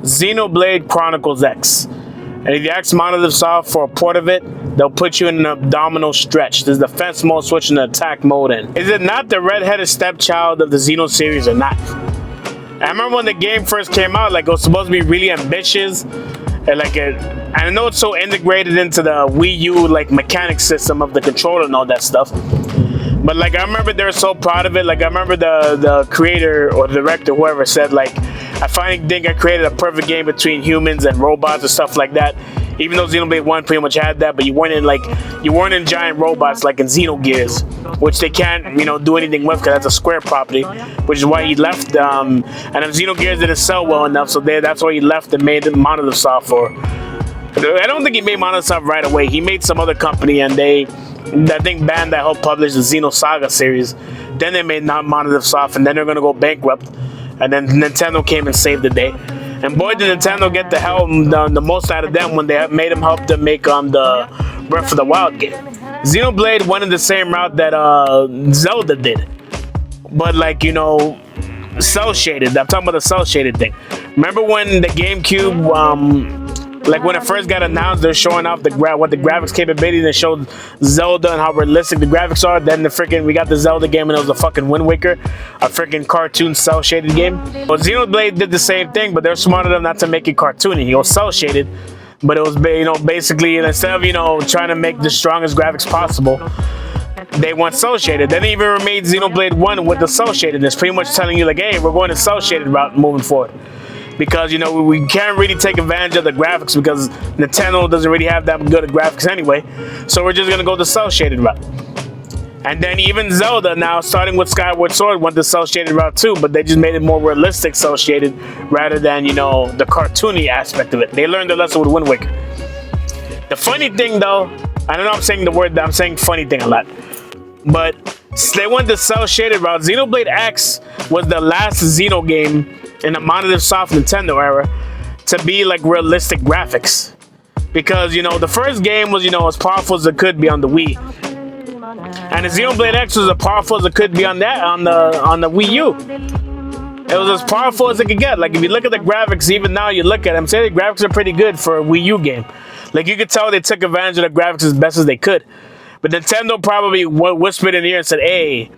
Xenoblade Chronicles X. And if you ask Monolith Soft for a port of it, they'll put you in an abdominal stretch. There's defense mode switching to attack mode. And is it not the red-headed stepchild of the Xeno series or not? I remember when the game first came out, like it was supposed to be really ambitious, and like I know it's so integrated into the Wii U like mechanic system of the controller and all that stuff. But like I remember they were so proud of it. Like I remember the creator or the director, whoever, said like, I finally think I created a perfect game between humans and robots and stuff like that. Even though Xenoblade 1 pretty much had that, but you weren't in giant robots like in Xenogears, which they can't, do anything with because that's a Square property, which is why he left. And if Xenogears didn't sell well enough, so that's why he left and made Monolith Soft for. I don't think he made Monolith Soft right away. He made some other company, and I think band that helped publish the Xenosaga series. Then they made Monolith Soft, and then they're gonna go bankrupt. And then Nintendo came and saved the day. And boy, did Nintendo get the most out of them when they made them help them make the Breath of the Wild game. Xenoblade went in the same route that Zelda did, but cell shaded. I'm talking about the cell shaded thing. Remember when the GameCube, when it first got announced, they're showing off what the graphics capability. They showed Zelda and how realistic the graphics are. Then we got the Zelda game, and it was a fucking Wind Waker, a freaking cartoon cell shaded game. Well, Xenoblade did the same thing, but they're smart enough not to make it cartoony. It was cell shaded, but it was basically instead of trying to make the strongest graphics possible, they went cell shaded. Then they even remade Xenoblade 1 with the cell shadedness, pretty much telling you like, hey, we're going to cell shaded route moving forward. Because we can't really take advantage of the graphics because Nintendo doesn't really have that good of graphics anyway, so we're just gonna go the cell shaded route. And then even Zelda now, starting with Skyward Sword, went the cell shaded route too, but they just made it more realistic cell shaded rather than the cartoony aspect of it. They learned their lesson with Wind Waker. The funny thing though, I don't know, I'm saying the word, I'm saying funny thing a lot, but they went the cell shaded route. Xenoblade X was the last Xeno game in the Monolith Soft Nintendo era to be like realistic graphics, because the first game was as powerful as it could be on the Wii, and the Xenoblade X was as powerful as it could be on the Wii U. It was as powerful as it could get. Like if you look at the graphics, even now you look at them, say the graphics are pretty good for a Wii U game. Like you could tell they took advantage of the graphics as best as they could. But Nintendo probably whispered in the ear and said, hey,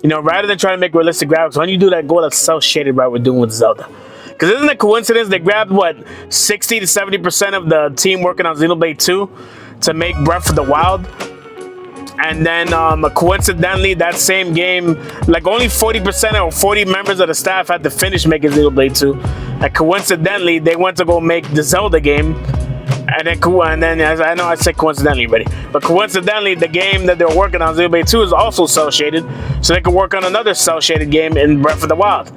rather than trying to make realistic graphics, why don't you do that, go that cel-shaded route we're doing with Zelda? Because isn't it a coincidence they grabbed, 60 to 70% of the team working on Xenoblade 2 to make Breath of the Wild? And then, coincidentally, that same game, only 40% or 40 members of the staff had to finish making Xenoblade 2. And coincidentally, they went to go make the Zelda game. And then as I know I said coincidentally already, but coincidentally the game that they're working on, Xenoblade 2, is also cell shaded, so they could work on another cell shaded game in Breath of the Wild,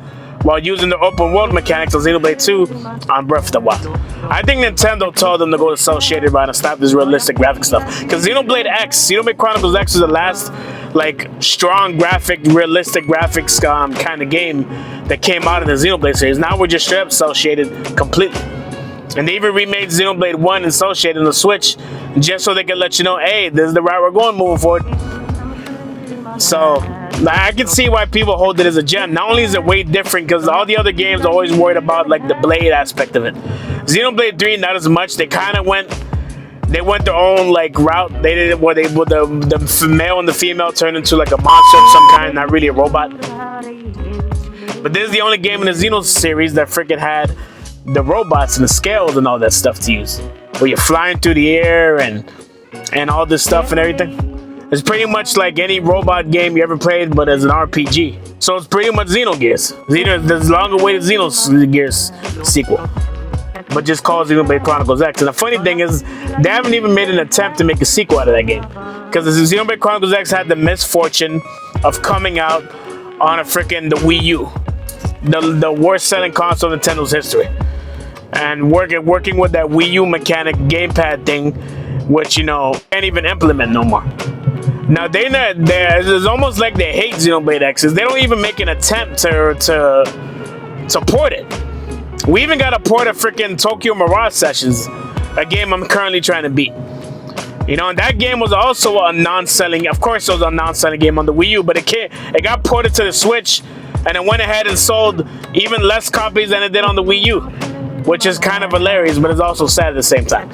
while using the open world mechanics of Xenoblade 2 on Breath of the Wild. I think Nintendo told them to go to cell shaded route and stop this realistic graphic stuff, because Xenoblade Chronicles X was the last strong realistic graphics kind of game that came out of the Xenoblade series. Now we're just straight up cell shaded completely. And they even remade Xenoblade 1 and cell shaded on the Switch just so they can let you know, hey, this is the route we're going moving forward. So I can see why people hold it as a gem. Not only is it way different, because all the other games are always worried about the blade aspect of it. Xenoblade 3, not as much. They kind of went their own route. They did it where the male and the female turned into a monster of some kind, not really a robot. But this is the only game in the Xeno series that freaking had the robots and the scales and all that stuff to use, where you're flying through the air and all this stuff and everything. It's pretty much like any robot game you ever played, but as an RPG. So it's pretty much Xenogears. There's long-awaited Xenogears sequel, but just called Xenoblade Chronicles X. And the funny thing is, they haven't even made an attempt to make a sequel out of that game, because the Xenoblade Chronicles X had the misfortune of coming out on the Wii U, the worst-selling console in Nintendo's history. And working with that Wii U mechanic gamepad thing, which can't even implement no more. Now it's almost like they hate Xenoblade X's. They don't even make an attempt to port it. We even got a port of freaking Tokyo Mirage Sessions, a game I'm currently trying to beat. And that game was also a non-selling. Of course, it was a non-selling game on the Wii U, but it got ported to the Switch, and it went ahead and sold even less copies than it did on the Wii U. which is kind of hilarious, but it's also sad at the same time.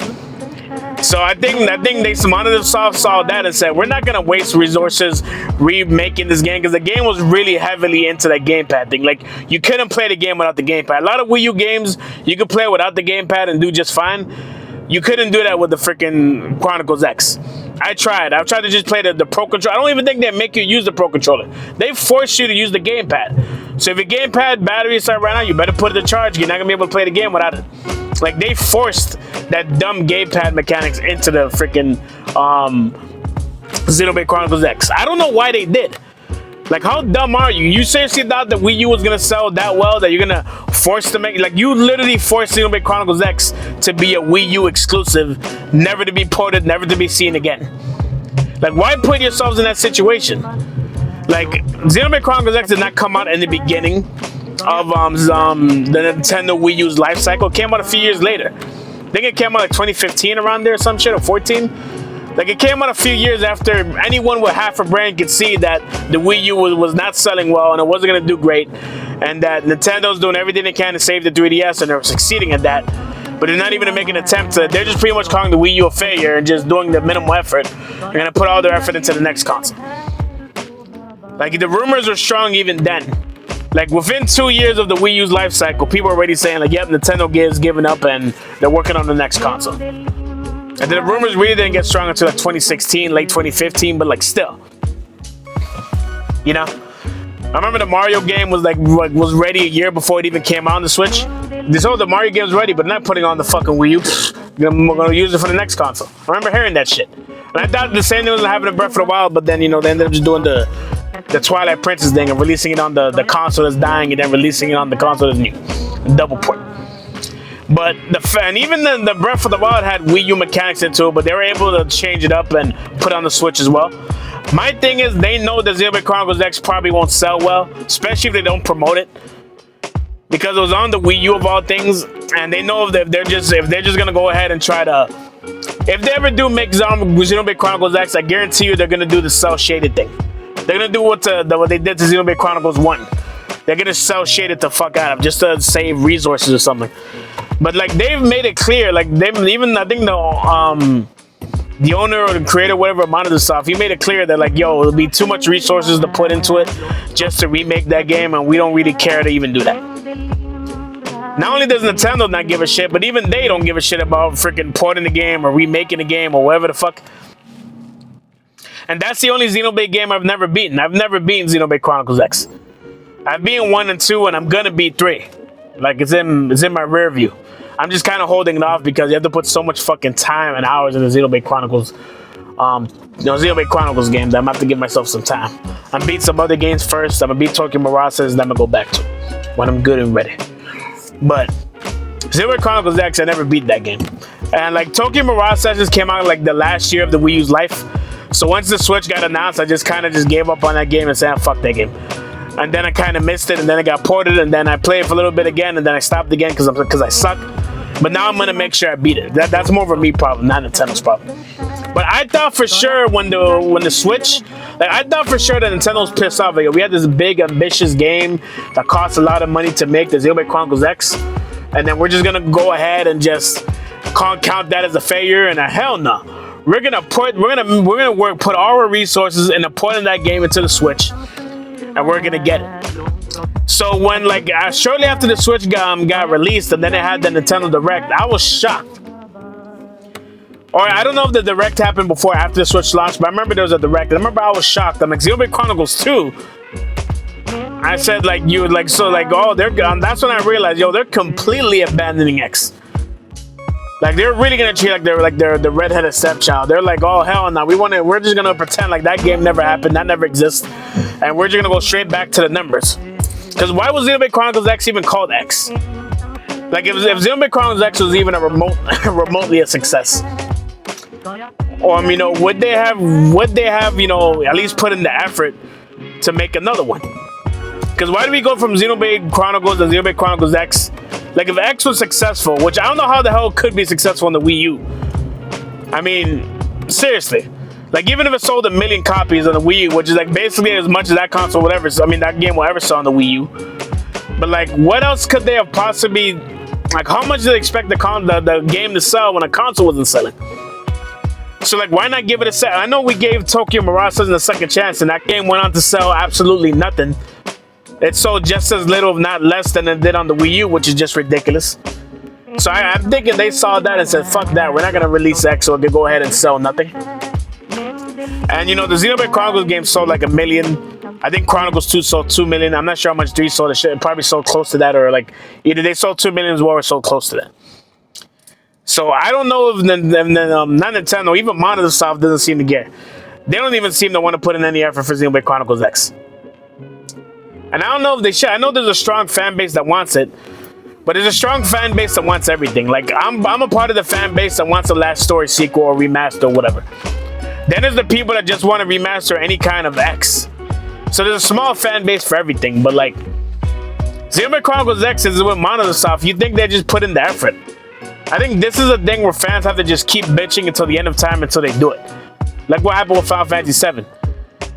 So I think they Monitor Soft saw that and said, we're not gonna waste resources remaking this game, because the game was really heavily into that gamepad thing. Like, you couldn't play the game without the gamepad. A lot of Wii U games you could play without the gamepad and do just fine. You couldn't do that with the freaking Chronicles X. I've tried to just play the Pro Controller. I don't even think they make you use the Pro Controller. They force you to use the gamepad. So if your gamepad battery is out right now, you better put it to charge. You're not gonna be able to play the game without it. Like, they forced that dumb gamepad mechanics into the freaking Xenoblade Chronicles X. I don't know why they did. Like, how dumb are you? You seriously thought that Wii U was gonna sell that well that you're gonna force to make, like, you literally forced Xenoblade Chronicles X to be a Wii U exclusive, never to be ported, never to be seen again. Like, why put yourselves in that situation? Like, Xenoblade Chronicles X did not come out in the beginning of the Nintendo Wii U's life cycle. It came out a few years later. I think it came out like 2015 around there or some shit, or 14. Like, it came out a few years after anyone with half a brain could see that the Wii U was not selling well and it wasn't going to do great, and that Nintendo's doing everything they can to save the 3DS, and they're succeeding at that. But they're not even making an attempt to, they're just pretty much calling the Wii U a failure and just doing the minimal effort. They're going to put all their effort into the next console. Like, the rumors were strong even then. Like, within 2 years of the Wii U's life cycle, people were already saying, like, yep, Nintendo is giving up and they're working on the next console. And then the rumors really didn't get strong until like 2016, late 2015, but like, still. You know? I remember the Mario game was was ready a year before it even came out on the Switch. They told the Mario game's ready, but not putting on the fucking Wii U. We're gonna use it for the next console. I remember hearing that shit. And I thought the same thing was happening to Breath of the Wild, but then, you know, they ended up just doing the Twilight Princess thing and releasing it on the console that's dying and then releasing it on the console that's new. Double port. But even the Breath of the Wild had Wii U mechanics into it, but they were able to change it up and put it on the Switch as well. My thing is, they know that Xenoblade Chronicles X probably won't sell well, especially if they don't promote it, because it was on the Wii U of all things, and they know if they're just gonna go ahead and try to, if they ever do make Xenoblade Chronicles X, I guarantee you they're gonna do the cell shaded thing. They're gonna do what they did to Xenoblade Chronicles 1. They're gonna cell shaded the fuck out of just to save resources or something. But like, they've made it clear, like, even I think the owner or the creator, whatever, Monitor Soft, he made it clear that, like, yo, it'll be too much resources to put into it just to remake that game, and we don't really care to even do that. Not only does Nintendo not give a shit, but even they don't give a shit about freaking porting the game or remaking the game or whatever the fuck. And that's the only Xenoblade game I've never beaten. I've never beaten Xenoblade Chronicles X. I've beaten 1 and 2, and I'm gonna beat 3. Like, it's in my rear view. I'm just kind of holding it off because you have to put so much fucking time and hours in the Xenoblade Chronicles, Xenoblade Chronicles game that I'm gonna have to give myself some time. I'm beat some other games first. I'm gonna beat Tokyo Mirage, then I'm gonna go back to it when I'm good and ready. But Xenoblade Chronicles X, I never beat that game. And like, Tokyo Mirage just came out like the last year of the Wii U's life. So once the Switch got announced, I just kind of gave up on that game and said, fuck that game. And then I kind of missed it, and then it got ported, and then I played it for a little bit again, and then I stopped again because I suck. But now I'm gonna make sure I beat it. That's more of a me problem, not Nintendo's problem. But I thought for sure when the Switch, like, I thought for sure that Nintendo was pissed off. Like, we had this big ambitious game that cost a lot of money to make, the Xenoblade Chronicles X, and then we're just gonna go ahead and just count that as a failure. And hell no, we're gonna put our resources into porting that game into the Switch, and we're gonna get it. So when, like, shortly after the Switch got released, and then they had the Nintendo Direct, I was shocked. Or I don't know if the Direct happened before or after the Switch launched, but I remember there was a Direct. I remember I was shocked. I'm like, Xenoblade Chronicles 2. I said, like, oh, they're gone. That's when I realized, yo, they're completely abandoning X. Like, they're really gonna treat they're the redheaded stepchild. They're like, oh hell no, we're just gonna pretend like that game never happened, that never exists, and we're just gonna go straight back to the numbers. Because why was Xenoblade Chronicles X even called X? Like, if Xenoblade Chronicles X was even a remotely a success, or you know, would they have you know, at least put in the effort to make another one? Because why do we go from Xenoblade Chronicles to Xenoblade Chronicles X? Like, if X was successful, which I don't know how the hell it could be successful on the Wii U. I mean, seriously. Like, even if it sold 1 million copies on the Wii U, which is like basically as much as that console would that game will ever sell on the Wii U. But like, what else could they have possibly Like, how much did they expect the game to sell when a console wasn't selling? So, like, why not give it a set? I know we gave Tokyo Mirage a second chance, and that game went on to sell absolutely nothing. It sold just as little, if not less, than it did on the Wii U, which is just ridiculous. So I'm thinking they saw that and said, fuck that, we're not going to release X, so they go ahead and sell nothing. And, you know, the Xenoblade Chronicles game sold like 1 million. I think Chronicles 2 sold 2 million. I'm not sure how much 3 sold. It probably sold close to that, or like either they sold 2 million as well or sold close to that. So I don't know if not Nintendo, even Microsoft doesn't seem to get. They don't even seem to want to put in any effort for Xenoblade Chronicles X. And I don't know if they should. I know there's a strong fan base that wants it, but there's a strong fan base that wants everything. Like, I'm a part of the fan base that wants a last story sequel or remaster or whatever. Then there's the people that just want to remaster any kind of X. So there's a small fan base for everything, but like, Xenoblade Chronicles X is with Microsoft. You think they just put in the effort? I think this is a thing where fans have to just keep bitching until the end of time until they do it. Like what happened with Final Fantasy VII.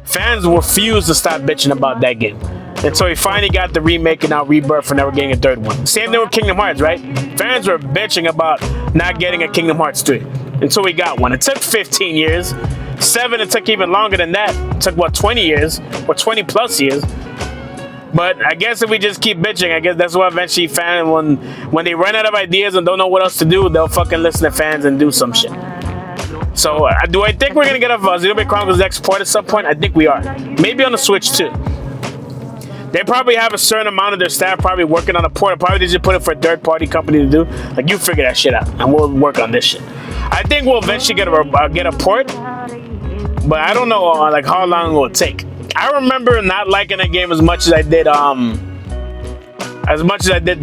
Fans refused to stop bitching about that game. And so he finally got the remake and now Rebirth, and now we're getting a third one. Same thing with Kingdom Hearts, right? Fans were bitching about not getting a Kingdom Hearts 3 until we got one. It took 15 years. 7, it took even longer than that. It took, what, 20 years? Or 20 plus years. But I guess if we just keep bitching, I guess that's what eventually fans, when they run out of ideas and don't know what else to do, they'll fucking listen to fans and do some shit. So, do I think we're going to get a Xenoblade Chronicles X port at some point? I think we are. Maybe on the Switch, too. They probably have a certain amount of their staff probably working on a port. Probably just put it for a third-party company to do. Like, you figure that shit out, and we'll work on this shit. I think we'll eventually get a port, but I don't know like how long it will take. I remember not liking that game as much as I did the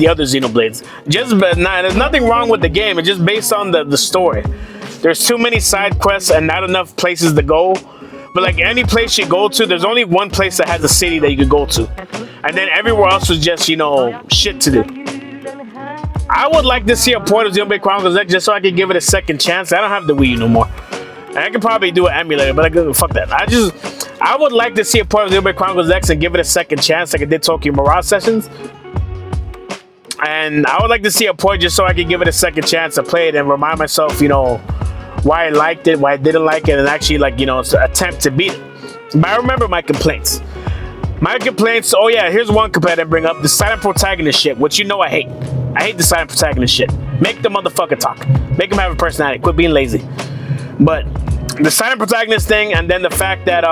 other Xenoblades. There's nothing wrong with the game. It's just based on the story. There's too many side quests and not enough places to go. But like any place you go to, there's only one place that has a city that you could go to. And then everywhere else was just, you know, shit to do. I would like to see a port of Xenoblade Chronicles X just so I could give it a second chance. I don't have the Wii U no more. And I could probably do an emulator, but fuck that. I would like to see a port of Xenoblade Chronicles X and give it a second chance like I did Tokyo Mirage Sessions. And I would like to see a port just so I could give it a second chance to play it and remind myself, you know, why I liked it, why I didn't like it, and actually, like, you know, attempt to beat it. But I remember my complaints. Oh yeah, here's one complaint I didn't bring up. The silent protagonist shit, which you know I hate. I hate the silent protagonist shit. Make the motherfucker talk. Make him have a personality. Quit being lazy. But the silent protagonist thing, and then the fact that,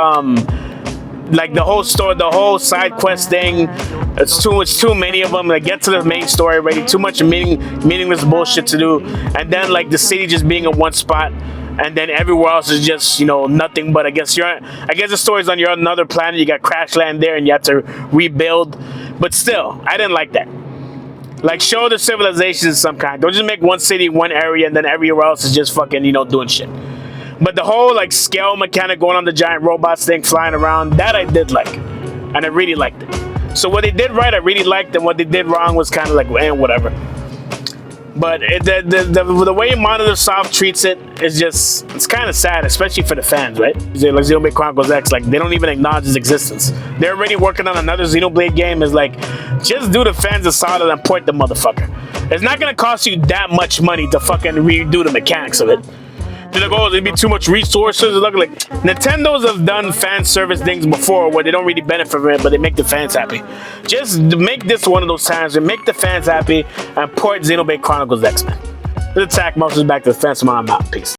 like, the whole story, the whole side quest thing, it's too many of them. Like, get to the main story already. Too much meaningless bullshit to do. And then, like, the city just being in one spot, and then everywhere else is just, you know, nothing but, I guess the story's on your another planet. You got crash land there, and you have to rebuild. But still, I didn't like that. Like, show the civilizations of some kind. Don't just make one city, one area, and then everywhere else is just fucking, you know, doing shit. But the whole, like, scale mechanic going on the giant robots thing flying around, that I did like. And I really liked it. So what they did right, I really liked, and what they did wrong was kind of like, whatever. But the way Microsoft treats it is just, it's kind of sad, especially for the fans, right? Like Xenoblade Chronicles X, like, they don't even acknowledge its existence. They're already working on another Xenoblade game. Is like, just do the fans a solid and port the motherfucker. It's not going to cost you that much money to fucking redo the mechanics of it. They're like, oh, there'd be too much resources. Look, like, Nintendo's have done fan service things before where they don't really benefit from it, but they make the fans happy. Just make this one of those times and make the fans happy and port Xenoblade Chronicles X, man. The attack mouse is back to the fence. I'm out. Peace.